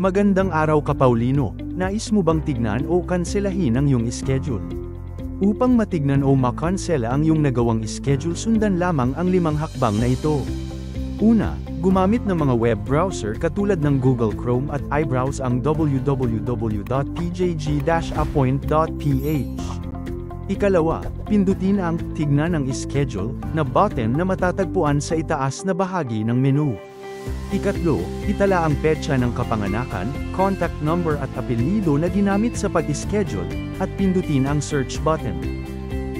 Magandang araw ka Paulino, nais mo bang tignan o kanselahin ang iyong schedule? Upang matignan o makansela ang iyong nagawang schedule sundan lamang ang 5 hakbang na ito. Una, gumamit ng mga web browser katulad ng Google Chrome at i-browse ang www.pjg-appoint.ph. Ikalawa, pindutin ang Tignan ang Schedule na button na matatagpuan sa itaas na bahagi ng menu. Ikatlo, itala ang petsa ng kapanganakan, contact number at apelyido na ginamit sa pag-schedule, at pindutin ang search button.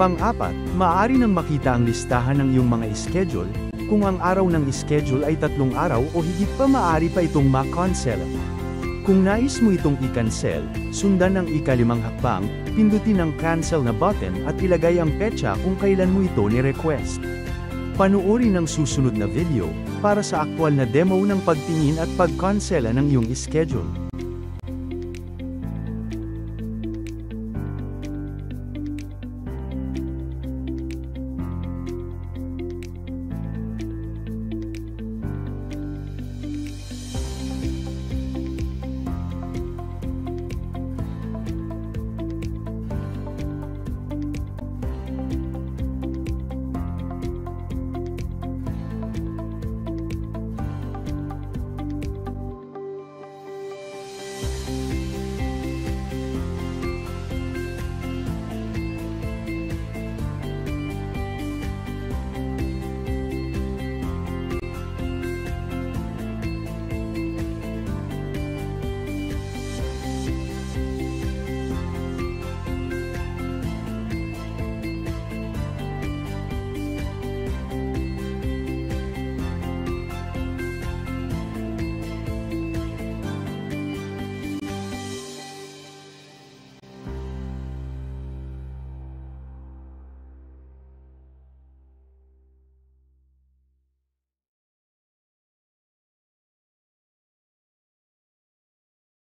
Pang-apat, maaari nang makita ang listahan ng iyong mga schedule. Kung ang araw ng schedule ay 3 araw o higit pa, maaari pa itong ma-cancel. Kung nais mo itong i-cancel, sundan ang ika-5 hakbang, pindutin ang cancel na button at ilagay ang petsa kung kailan mo ito ni-request. Panuorin ang susunod na video para sa aktwal na demo ng pagtingin at pagkansela ng iyong schedule.